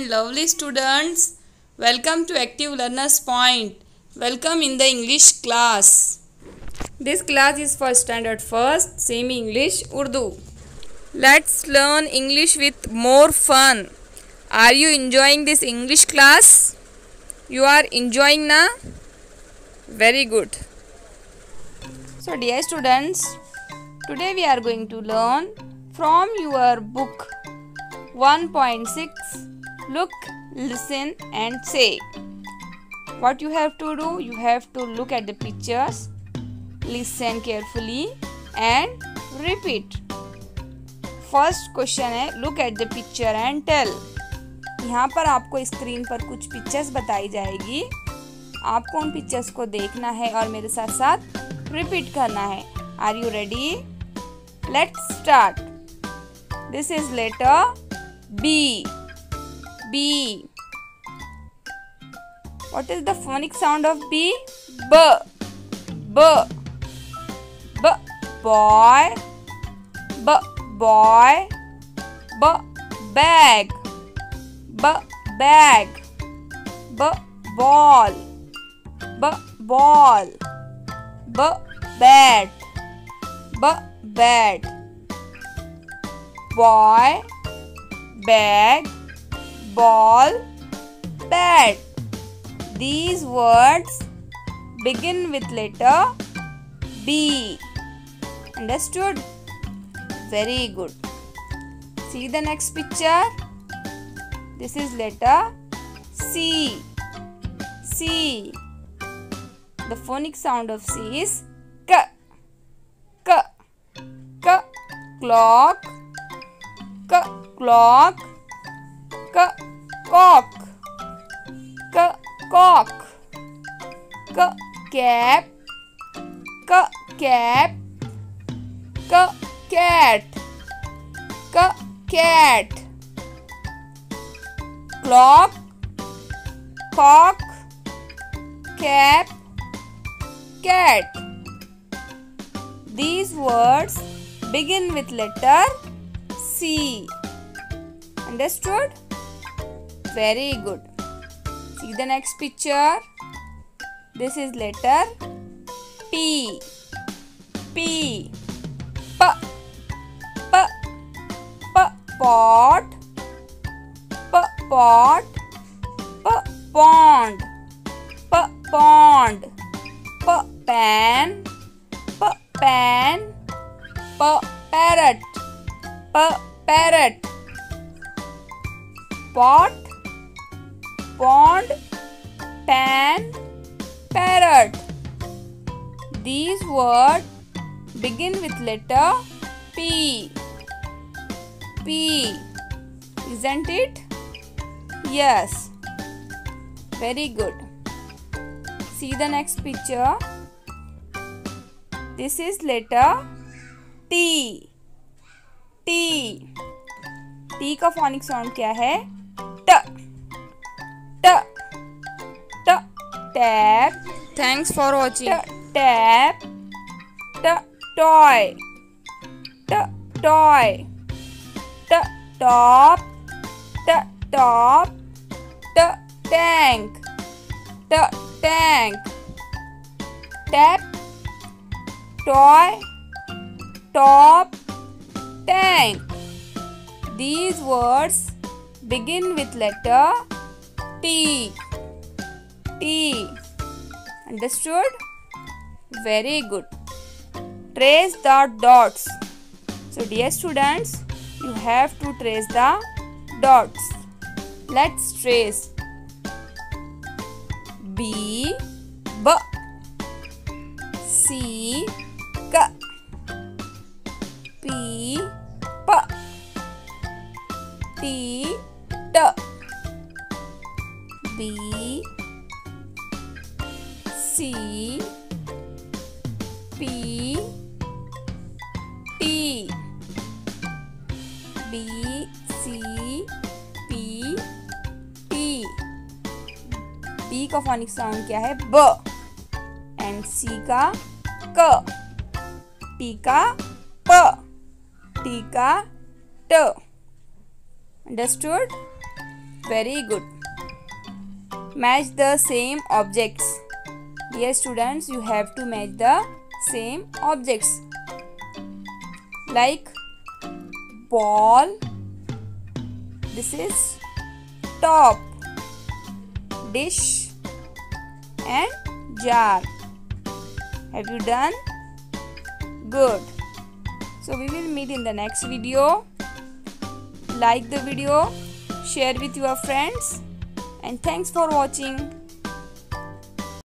lovely students. Welcome to Active Learners Point. Welcome in the English class. This class is for Standard 1st, Semi-English, Urdu. Let's learn English with more fun. Are you enjoying this English class? You are enjoying na? Very good. So dear students, today we are going to learn from your book 1.6. Look, listen and say. What you have to do? You have to look at the pictures, listen carefully and repeat. First question है look at the picture and tell. यहाँ पर आपको screen पर कुछ pictures बताई जाएगी. आपको उन पिक्चर्स को देखना है और मेरे साथ साथ रिपीट करना है. Are you ready? Let's start. This is letter B. B. What is the phonic sound of B? B. B. B. Boy. B. Boy. B. Bag. B. Bag. B. Ball. B. Ball. B. Bat. B. Bat. Boy, bag, ball, bat. These words begin with letter B. Understood? Very good. See the next picture. This is letter C. C. The phonic sound of C is K. K. K. Clock. K. Clock. K. Cock. K. Cock. K. Cap. K. Cap. K. Cat. K. Cat. Clock. Cock. Cap. Cat. These words begin with letter C. Understood? Very good. See the next picture. This is letter P. P. P. P. P. Pot. P. Pot. P. Pond. P. Pond. P. Pan. P. Pan. P. Parrot. P. Parrot. Pot, pond, pan, parrot. These words begin with letter P. P. Isn't it? Yes. Very good. See the next picture. This is letter T. T. T का phonic sound क्या है? T. T. T. Tap. Thanks for watching. T. Tap. T. Toy. T. Toy. T. Top. T. Top. T. Tank. T. Tank. Tap. Toy. Top. Tank. These words begin with letter T. T. Understood? Very good. Trace the dots. So dear students, you have to trace the dots. Let's trace. B. B. C. K. P. P. T. T. B. C. P. T. B. C. P. T. B का phonic sound क्या है? B. And C का K. T का P. T का T. Understood? Very good. Match the same objects. Dear students, you have to match the same objects. Like ball. This is top. Dish and jar. Have you done? Good. So we will meet in the next video. Like the video, share with your friends, and thanks for watching.